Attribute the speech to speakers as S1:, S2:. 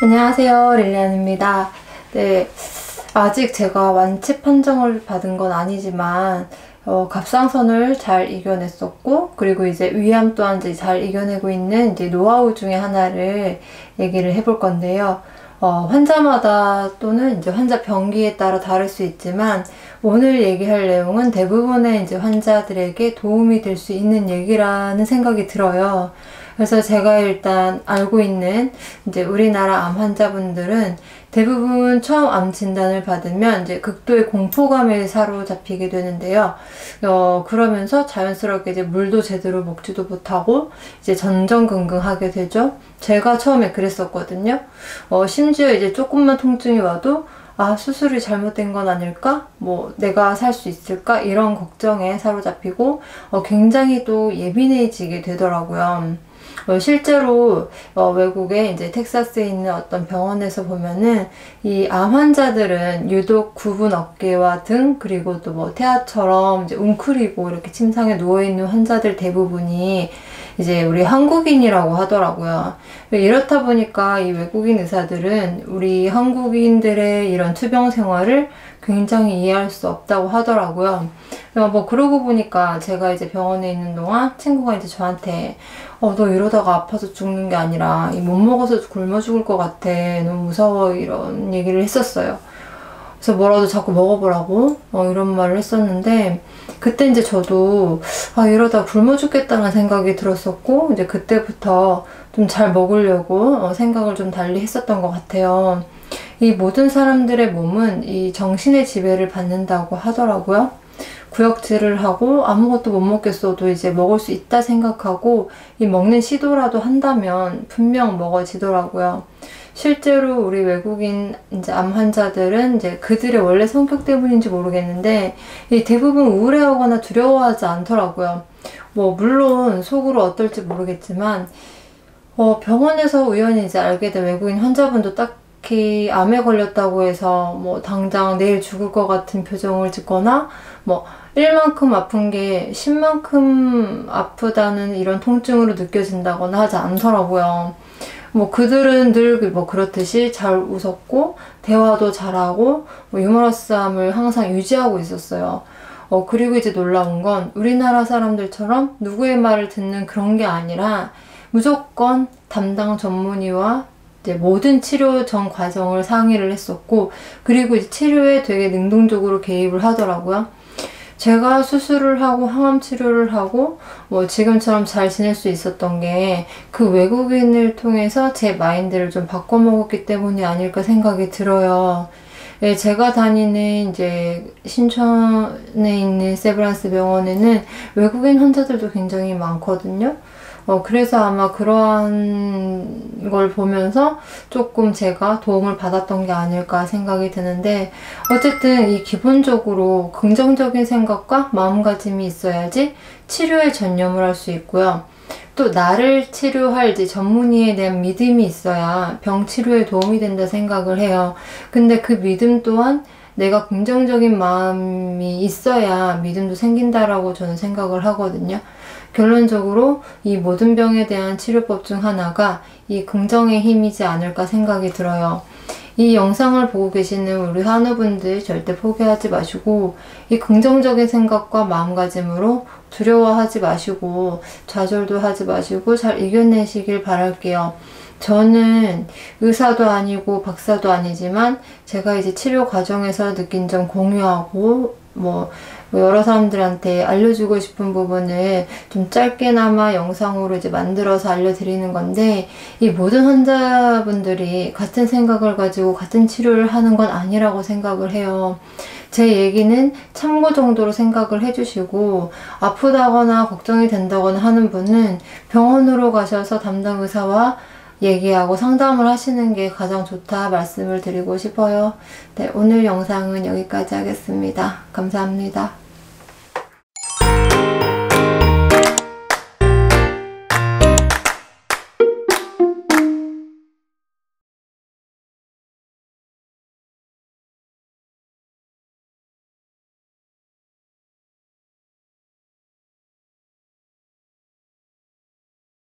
S1: 안녕하세요, 릴리안입니다. 네, 아직 제가 완치 판정을 받은 건 아니지만 갑상선을 잘 이겨냈었고, 그리고 이제 위암 또한 이제 잘 이겨내고 있는 이제 노하우 중에 하나를 얘기를 해볼 건데요. 환자마다 또는 이제 환자 병기에 따라 다를 수 있지만, 오늘 얘기할 내용은 대부분의 이제 환자들에게 도움이 될 수 있는 얘기라는 생각이 들어요. 그래서 제가 일단 알고 있는 이제 우리나라 암 환자분들은 대부분 처음 암 진단을 받으면 이제 극도의 공포감에 사로잡히게 되는데요. 그러면서 자연스럽게 이제 물도 제대로 먹지도 못하고 이제 전전긍긍하게 되죠. 제가 처음에 그랬었거든요. 심지어 이제 조금만 통증이 와도 수술이 잘못된 건 아닐까? 내가 살 수 있을까? 이런 걱정에 사로잡히고, 굉장히 또 예민해지게 되더라고요. 실제로 외국에 이제 텍사스에 있는 어떤 병원에서 보면은 이 암 환자들은 유독 굽은 어깨와 등, 그리고 또 태아처럼 이제 웅크리고 이렇게 침상에 누워 있는 환자들 대부분이 이제 우리 한국인이라고 하더라고요. 이렇다 보니까 이 외국인 의사들은 우리 한국인들의 이런 투병 생활을 굉장히 이해할 수 없다고 하더라고요. 그러고 보니까 제가 이제 병원에 있는 동안 친구가 이제 저한테 너 이러다가 아파서 죽는 게 아니라 못 먹어서 굶어 죽을 것 같아. 너무 무서워. 이런 얘기를 했었어요. 그래서 뭐라도 자꾸 먹어보라고 이런 말을 했었는데, 그때 이제 저도 이러다 굶어 죽겠다는 생각이 들었었고, 이제 그때부터 좀 잘 먹으려고 생각을 좀 달리 했었던 것 같아요. 이 모든 사람들의 몸은 이 정신의 지배를 받는다고 하더라고요. 구역질을 하고 아무것도 못 먹겠어도 이제 먹을 수 있다 생각하고 이 먹는 시도라도 한다면 분명 먹어지더라고요. 실제로 우리 외국인 이제 암 환자들은 이제 그들의 원래 성격 때문인지 모르겠는데 이 대부분 우울해하거나 두려워하지 않더라고요. 물론 속으로 어떨지 모르겠지만 병원에서 우연히 이제 알게 된 외국인 환자분도 딱히 암에 걸렸다고 해서 당장 내일 죽을 것 같은 표정을 짓거나 1만큼 아픈 게 10만큼 아프다는 이런 통증으로 느껴진다거나 하지 않더라고요. 그들은 늘 그렇듯이 잘 웃었고 대화도 잘하고 유머러스함을 항상 유지하고 있었어요. 그리고 이제 놀라운 건 우리나라 사람들처럼 누구의 말을 듣는 그런 게 아니라 무조건 담당 전문의와 이제 모든 치료 전 과정을 상의를 했었고, 그리고 이제 치료에 되게 능동적으로 개입을 하더라고요. 제가 수술을 하고 항암 치료를 하고 지금처럼 잘 지낼 수 있었던 게 그 외국인을 통해서 제 마인드를 좀 바꿔먹었기 때문이 아닐까 생각이 들어요. 네, 제가 다니는 이제 신촌에 있는 세브란스 병원에는 외국인 환자들도 굉장히 많거든요. 그래서 아마 그러한 걸 보면서 조금 제가 도움을 받았던 게 아닐까 생각이 드는데, 어쨌든 이 기본적으로 긍정적인 생각과 마음가짐이 있어야지 치료에 전념을 할 수 있고요. 또 나를 치료할 이제 전문의에 대한 믿음이 있어야 병 치료에 도움이 된다 생각을 해요. 근데 그 믿음 또한 내가 긍정적인 마음이 있어야 믿음도 생긴다라고 저는 생각을 하거든요. 결론적으로 이 모든 병에 대한 치료법 중 하나가 이 긍정의 힘이지 않을까 생각이 들어요. 이 영상을 보고 계시는 우리 환우분들 절대 포기하지 마시고 이 긍정적인 생각과 마음가짐으로 두려워하지 마시고 좌절도 하지 마시고 잘 이겨내시길 바랄게요. 저는 의사도 아니고 박사도 아니지만 제가 이제 치료 과정에서 느낀 점 공유하고 여러 사람들한테 알려주고 싶은 부분을 좀 짧게나마 영상으로 이제 만들어서 알려드리는 건데, 이 모든 환자분들이 같은 생각을 가지고 같은 치료를 하는 건 아니라고 생각을 해요. 제 얘기는 참고 정도로 생각을 해주시고, 아프다거나 걱정이 된다거나 하는 분은 병원으로 가셔서 담당 의사와 얘기하고 상담을 하시는 게 가장 좋다 말씀을 드리고 싶어요. 네, 오늘 영상은 여기까지 하겠습니다. 감사합니다.